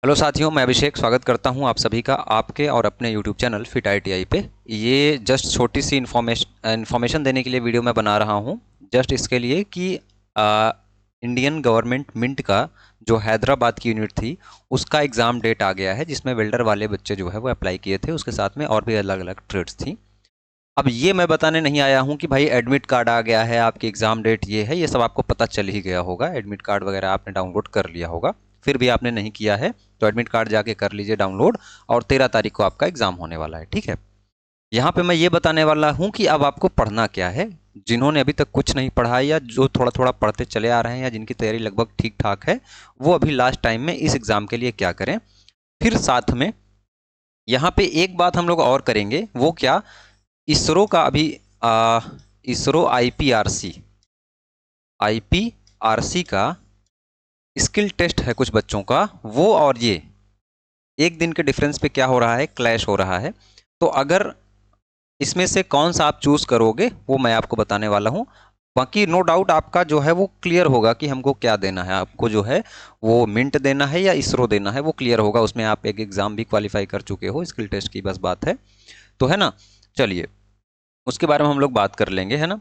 Hello साथियों, मैं अभिषेक स्वागत करता हूं आप सभी का आपके और अपने यूट्यूब चैनल फिट ITI पे। ये जस्ट छोटी सी इन्फॉर्मेशन देने के लिए वीडियो मैं बना रहा हूं। जस्ट इसके लिए कि इंडियन गवर्नमेंट मिंट का जो हैदराबाद की यूनिट थी उसका एग्ज़ाम डेट आ गया है, जिसमें वेल्डर वाले बच्चे जो है वो अप्लाई किए थे। उसके साथ में और भी अलग अलग ट्रेड्स थी। अब ये मैं बताने नहीं आया हूँ कि भाई एडमिट कार्ड आ गया है, आपकी एग्ज़ाम डेट ये है। ये सब आपको पता चल ही गया होगा, एडमिट कार्ड वगैरह आपने डाउनलोड कर लिया होगा। फिर भी आपने नहीं किया है तो एडमिट कार्ड जाके कर लीजिए डाउनलोड। और 13 तारीख को आपका एग्ज़ाम होने वाला है, ठीक है। यहाँ पे मैं ये बताने वाला हूँ कि अब आपको पढ़ना क्या है। जिन्होंने अभी तक कुछ नहीं पढ़ा है या जो थोड़ा थोड़ा पढ़ते चले आ रहे हैं या जिनकी तैयारी लगभग ठीक ठाक है, वो अभी लास्ट टाइम में इस एग्ज़ाम के लिए क्या करें। फिर साथ में यहाँ पे एक बात हम लोग और करेंगे, वो क्या, इसरो का अभी इसरो आईपीआरसी का स्किल टेस्ट है कुछ बच्चों का, वो और ये एक दिन के डिफरेंस पे क्या हो रहा है, क्लैश हो रहा है। तो अगर इसमें से कौन सा आप चूज करोगे वो मैं आपको बताने वाला हूँ। बाकी नो डाउट आपका जो है वो क्लियर होगा कि हमको क्या देना है। आपको जो है वो मिंट देना है या इसरो देना है, वो क्लियर होगा। उसमें आप एक एग्ज़ाम भी क्वालिफाई कर चुके हो, स्किल टेस्ट की बस बात है, तो है ना। चलिए उसके बारे में हम लोग बात कर लेंगे, है ना।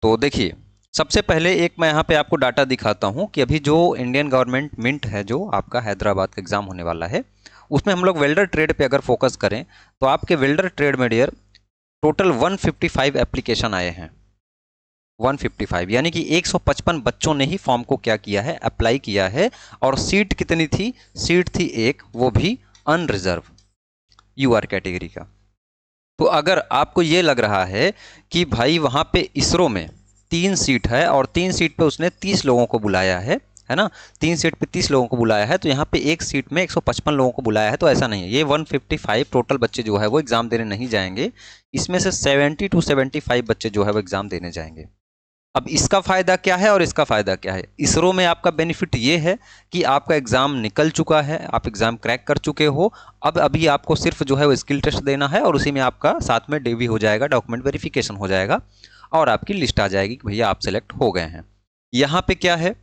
तो देखिए, सबसे पहले एक मैं यहाँ पे आपको डाटा दिखाता हूँ कि अभी जो इंडियन गवर्नमेंट मिंट है, जो आपका हैदराबाद का एग्ज़ाम होने वाला है, उसमें हम लोग वेल्डर ट्रेड पे अगर फोकस करें तो आपके वेल्डर ट्रेड में डियर टोटल 155 एप्लीकेशन आए हैं। 155 यानी कि 155 बच्चों ने ही फॉर्म को क्या किया है, अप्लाई किया है। और सीट कितनी थी, सीट थी एक, वो भी अनरिजर्व यूआर कैटेगरी का। तो अगर आपको ये लग रहा है कि भाई वहाँ पे इसरो में 3 सीट है और 3 सीट पे उसने 30 लोगों को बुलाया है ना, 3 सीट पे 30 लोगों को बुलाया है, तो यहाँ पे एक सीट में 155 लोगों को बुलाया है, तो ऐसा नहीं है। ये 155 टोटल बच्चे जो है वो एग्ज़ाम देने नहीं जाएंगे। इसमें से 70 to 75 बच्चे जो है वो एग्ज़ाम देने जाएंगे। अब इसका फ़ायदा क्या है और इसका फ़ायदा क्या है। इसरो में आपका बेनिफिट ये है कि आपका एग्ज़ाम निकल चुका है, आप एग्ज़ाम क्रैक कर चुके हो। अब अभी आपको सिर्फ जो है वो स्किल टेस्ट देना है और उसी में आपका साथ में डीवी हो जाएगा, डॉक्यूमेंट वेरिफिकेशन हो जाएगा और आपकी लिस्ट आ जाएगी कि भैया आप सेलेक्ट हो गए हैं। यहाँ पे क्या है,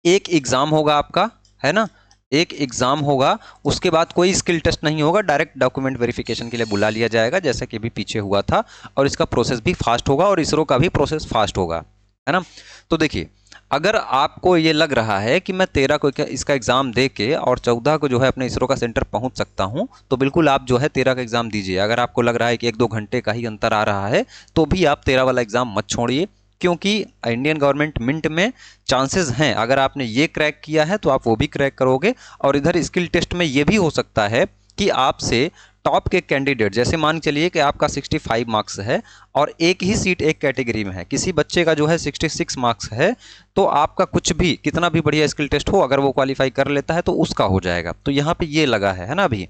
एक एग्ज़ाम होगा आपका, है ना, एक एग्ज़ाम होगा। उसके बाद कोई स्किल टेस्ट नहीं होगा, डायरेक्ट डॉक्यूमेंट वेरिफिकेशन के लिए बुला लिया जाएगा, जैसा कि अभी पीछे हुआ था। और इसका प्रोसेस भी फास्ट होगा और इसरो का भी प्रोसेस फास्ट होगा, है ना। तो देखिए, अगर आपको ये लग रहा है कि मैं 13 को इसका एग्ज़ाम दे के और 14 को जो है अपने इसरो का सेंटर पहुंच सकता हूं, तो बिल्कुल आप जो है 13 का एग्ज़ाम दीजिए। अगर आपको लग रहा है कि 1-2 घंटे का ही अंतर आ रहा है, तो भी आप 13 वाला एग्ज़ाम मत छोड़िए, क्योंकि इंडियन गवर्नमेंट मिंट में चांसेस हैं, अगर आपने ये क्रैक किया है तो आप वो भी क्रैक करोगे। और इधर स्किल टेस्ट में ये भी हो सकता है कि आपसे टॉप के कैंडिडेट, जैसे मान चलिए कि आपका 65 मार्क्स है और एक ही सीट एक कैटेगरी में है, किसी बच्चे का जो है 66 मार्क्स है, तो आपका कुछ भी कितना भी बढ़िया स्किल टेस्ट हो, अगर वो क्वालिफाई कर लेता है तो उसका हो जाएगा। तो यहाँ पे ये लगा है ना अभी,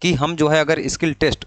कि हम जो है अगर स्किल टेस्ट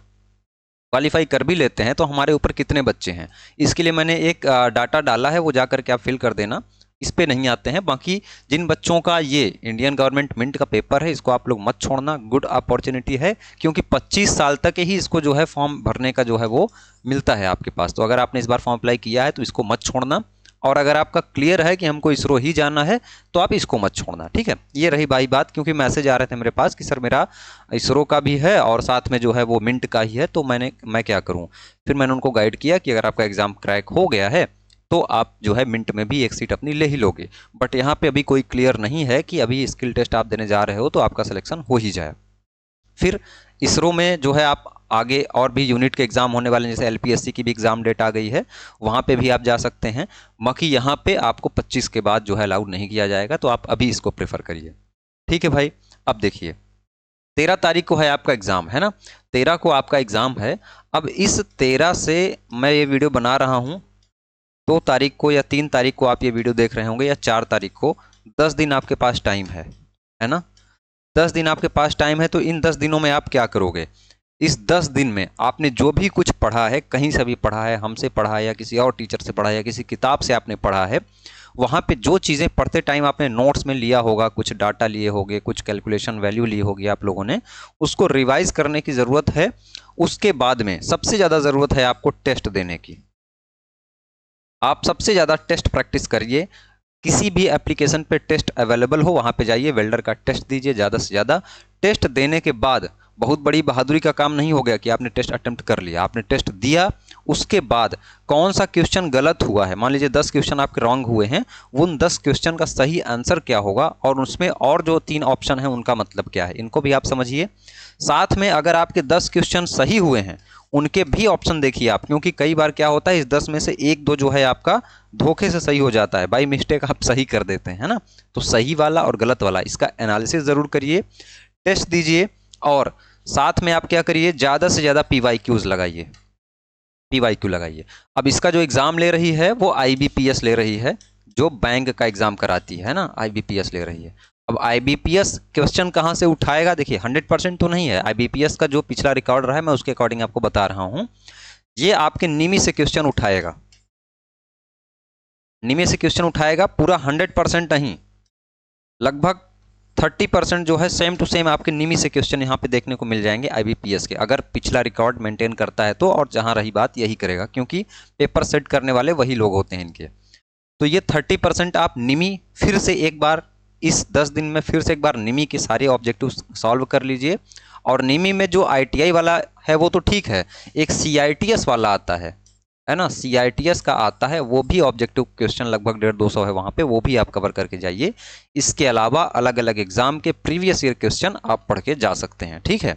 क्वालिफाई कर भी लेते हैं तो हमारे ऊपर कितने बच्चे हैं। इसके लिए मैंने एक डाटा डाला है, वो जा करके आप फिल कर देना। इस पे नहीं आते हैं। बाकी जिन बच्चों का ये इंडियन गवर्नमेंट मिंट का पेपर है, इसको आप लोग मत छोड़ना, गुड अपॉर्चुनिटी है, क्योंकि 25 साल तक ही इसको जो है फॉर्म भरने का जो है वो मिलता है आपके पास। तो अगर आपने इस बार फॉर्म अप्लाई किया है तो इसको मत छोड़ना। और अगर आपका क्लियर है कि हमको इसरो ही जाना है तो आप इसको मत छोड़ना, ठीक है। ये रही भाई बात, क्योंकि मैसेज आ रहे थे मेरे पास कि सर मेरा इसरो का भी है और साथ में जो है वो मिंट का ही है, तो मैं क्या करूं। फिर मैंने उनको गाइड किया कि अगर आपका एग्ज़ाम क्रैक हो गया है तो आप जो है मिंट में भी एक सीट अपनी ले ही लोगे। बट यहाँ पे अभी कोई क्लियर नहीं है कि अभी स्किल टेस्ट आप देने जा रहे हो तो आपका सिलेक्शन हो ही जाए। फिर इसरो में जो है आप आगे और भी यूनिट के एग्ज़ाम होने वाले हैं, जैसे एलपीएससी की भी एग्ज़ाम डेट आ गई है, वहाँ पे भी आप जा सकते हैं। बाकी यहाँ पे आपको 25 के बाद जो है अलाउड नहीं किया जाएगा, तो आप अभी इसको प्रेफर करिए, ठीक है भाई। अब देखिए, 13 तारीख को है आपका एग्ज़ाम, है ना, 13 को आपका एग्ज़ाम है। अब इस 13 से मैं ये वीडियो बना रहा हूँ, 2 तारीख को या 3 तारीख को आप ये वीडियो देख रहे होंगे, या 4 तारीख को। 10 दिन आपके पास टाइम है ना। 10 दिन आपके पास टाइम है, तो इन 10 दिनों में आप क्या करोगे। इस 10 दिन में आपने जो भी कुछ पढ़ा है, कहीं से भी पढ़ा है, हमसे पढ़ा है या किसी और टीचर से पढ़ा है या किसी किताब से आपने पढ़ा है, वहाँ पे जो चीज़ें पढ़ते टाइम आपने नोट्स में लिया होगा, कुछ डाटा लिए होंगे, कुछ कैलकुलेशन वैल्यू ली होगी आप लोगों ने, उसको रिवाइज करने की ज़रूरत है। उसके बाद में सबसे ज़्यादा ज़रूरत है आपको टेस्ट देने की। आप सबसे ज़्यादा टेस्ट प्रैक्टिस करिए। किसी भी एप्लीकेशन पे टेस्ट अवेलेबल हो वहाँ पे जाइए, वेल्डर का टेस्ट दीजिए ज़्यादा से ज़्यादा। टेस्ट देने के बाद बहुत बड़ी बहादुरी का काम नहीं हो गया कि आपने टेस्ट अटेम्प्ट कर लिया, आपने टेस्ट दिया, उसके बाद कौन सा क्वेश्चन गलत हुआ है, मान लीजिए 10 क्वेश्चन आपके रॉन्ग हुए हैं, उन 10 क्वेश्चन का सही आंसर क्या होगा और उसमें और जो 3 ऑप्शन है उनका मतलब क्या है, इनको भी आप समझिए। साथ में अगर आपके 10 क्वेश्चन सही हुए हैं उनके भी ऑप्शन देखिए आप, क्योंकि कई बार क्या होता है इस 10 में से 1-2 जो है आपका धोखे से सही हो जाता है, बाई मिस्टेक आप सही कर देते हैं, है ना। तो सही वाला और गलत वाला इसका एनालिसिस ज़रूर करिए, टेस्ट दीजिए और साथ में आप क्या करिए, ज़्यादा से ज़्यादा PYQs लगाइए, PYQ लगाइए। अब इसका जो एग्ज़ाम ले रही है वो IBPS ले रही है, जो बैंक का एग्ज़ाम कराती है ना, IBPS ले रही है। अब IBPS क्वेश्चन कहाँ से उठाएगा, देखिए 100% तो नहीं है, IBPS का जो पिछला रिकॉर्ड रहा है मैं उसके अकॉर्डिंग आपको बता रहा हूँ। ये आपके निमी से क्वेश्चन उठाएगा, निमी से क्वेश्चन उठाएगा, पूरा 100% नहीं, लगभग 30% जो है सेम टू सेम आपके निमी से क्वेश्चन यहाँ पे देखने को मिल जाएंगे IBPS के, अगर पिछला रिकॉर्ड मेंटेन करता है तो। और जहाँ रही बात यही करेगा, क्योंकि पेपर सेट करने वाले वही लोग होते हैं इनके। तो ये 30% आप निमी फिर से एक बार इस 10 दिन में फिर से एक बार निमी के सारे ऑब्जेक्टिव सॉल्व कर लीजिए। और निमी में जो ITI वाला है वो तो ठीक है, एक CITS वाला आता है ना, CITS का आता है, वो भी ऑब्जेक्टिव क्वेश्चन लगभग 150-200 है वहाँ पे, वो भी आप कवर करके जाइए। इसके अलावा अलग अलग एग्जाम के प्रीवियस ईयर क्वेश्चन आप पढ़ के जा सकते हैं, ठीक है।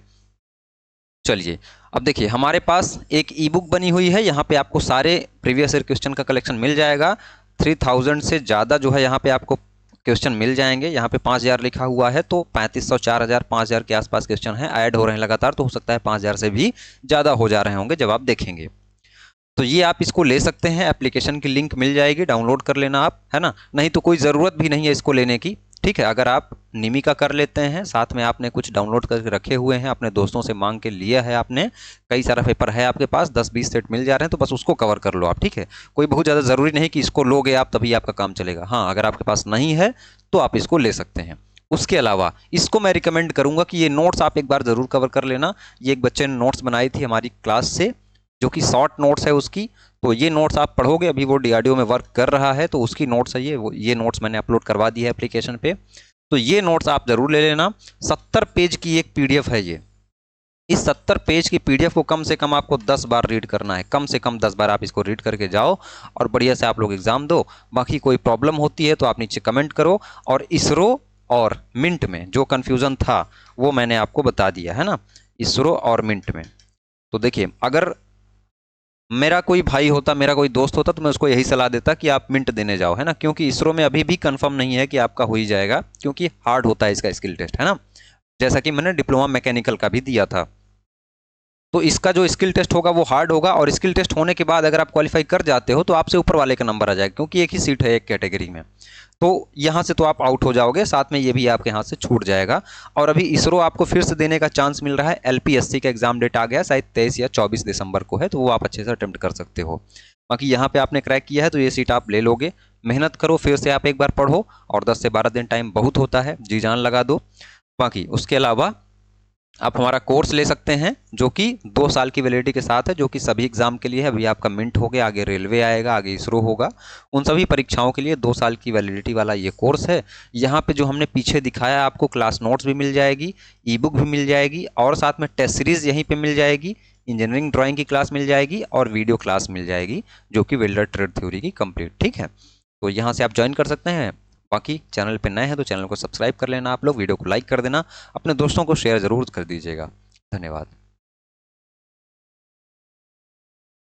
चलिए अब देखिए हमारे पास एक ई बुक बनी हुई है, यहाँ पे आपको सारे प्रीवियस ईयर क्वेश्चन का कलेक्शन मिल जाएगा। 3000 से ज़्यादा जो है यहाँ पे आपको क्वेश्चन मिल जाएंगे। यहाँ पे 5000 लिखा हुआ है तो 3500, 4000, 5000 के आसपास क्वेश्चन हैं, ऐड हो रहे हैं लगातार, तो हो सकता है 5000 से भी ज़्यादा हो जा रहे होंगे जब आप देखेंगे। तो ये आप इसको ले सकते हैं, एप्लीकेशन की लिंक मिल जाएगी, डाउनलोड कर लेना आप, है ना। नहीं तो कोई ज़रूरत भी नहीं है इसको लेने की, ठीक है। अगर आप निमी का कर लेते हैं, साथ में आपने कुछ डाउनलोड करके रखे हुए हैं, अपने दोस्तों से मांग के लिया है आपने, कई सारा पेपर है आपके पास, 10-20 सेट मिल जा रहे हैं, तो बस उसको कवर कर लो आप, ठीक है। कोई बहुत ज़्यादा ज़रूरी नहीं कि इसको लोगे आप तभी आपका काम चलेगा। हाँ, अगर आपके पास नहीं है तो आप इसको ले सकते हैं। उसके अलावा इसको मैं रिकमेंड करूँगा कि ये नोट्स आप एक बार ज़रूर कवर कर लेना। ये एक बच्चे ने नोट्स बनाई थी हमारी क्लास से, जो कि शॉर्ट नोट्स है उसकी, तो ये नोट्स आप पढ़ोगे, अभी वो DRDO में वर्क कर रहा है तो उसकी नोट्स है ये नोट्स मैंने अपलोड करवा दी है एप्लीकेशन पे, तो ये नोट्स आप ज़रूर ले लेना। 70 पेज की एक PDF है ये। इस 70 पेज की PDF को कम से कम आपको 10 बार रीड करना है, कम से कम 10 बार आप इसको रीड करके जाओ और बढ़िया से आप लोग एग्ज़ाम दो। बाकी कोई प्रॉब्लम होती है तो आप नीचे कमेंट करो। और इसरो और मिंट में जो कन्फ्यूज़न था वो मैंने आपको बता दिया है ना, इसरो और मिंट में। तो देखिए अगर मेरा कोई भाई होता, मेरा कोई दोस्त होता, तो मैं उसको यही सलाह देता कि आप मिंट देने जाओ, है ना, क्योंकि इसरो में अभी भी कंफर्म नहीं है कि आपका हो ही जाएगा, क्योंकि हार्ड होता है इसका स्किल टेस्ट, है ना। जैसा कि मैंने डिप्लोमा मैकेनिकल का भी दिया था, तो इसका जो स्किल टेस्ट होगा वो हार्ड होगा। और स्किल टेस्ट होने के बाद अगर आप क्वालिफाई कर जाते हो तो आपसे ऊपर वाले का नंबर आ जाएगा, क्योंकि एक ही सीट है एक कैटेगरी में, तो यहाँ से तो आप आउट हो जाओगे, साथ में ये भी आपके हाथ से छूट जाएगा। और अभी इसरो आपको फिर से देने का चांस मिल रहा है, LPSC का एग्जाम डेट आ गया, शायद 23 या 24 दिसंबर को है, तो वो आप अच्छे से अटेम्प्ट कर सकते हो। बाकी यहाँ पे आपने क्रैक किया है तो ये सीट आप ले लोगे। मेहनत करो, फिर से आप एक बार पढ़ो, और 10 से 12 दिन टाइम बहुत होता है, जी जान लगा दो। बाकी उसके अलावा आप हमारा कोर्स ले सकते हैं जो कि 2 साल की वैलिडिटी के साथ है, जो कि सभी एग्जाम के लिए है। अभी आपका मिंट हो गया, आगे रेलवे आएगा, आगे इसरो होगा, उन सभी परीक्षाओं के लिए 2 साल की वैलिडिटी वाला ये कोर्स है। यहाँ पे जो हमने पीछे दिखाया आपको क्लास नोट्स भी मिल जाएगी, ई बुक भी मिल जाएगी, और साथ में टेस्ट सीरीज यहीं पर मिल जाएगी, इंजीनियरिंग ड्राइंग की क्लास मिल जाएगी, और वीडियो क्लास मिल जाएगी जो कि वेल्डर ट्रेड थ्योरी की कंप्लीट, ठीक है। तो यहाँ से आप ज्वाइन कर सकते हैं। बाकी चैनल पे नए हैं तो चैनल को सब्सक्राइब कर लेना आप लोग, वीडियो को लाइक कर देना, अपने दोस्तों को शेयर ज़रूर कर दीजिएगा। धन्यवाद।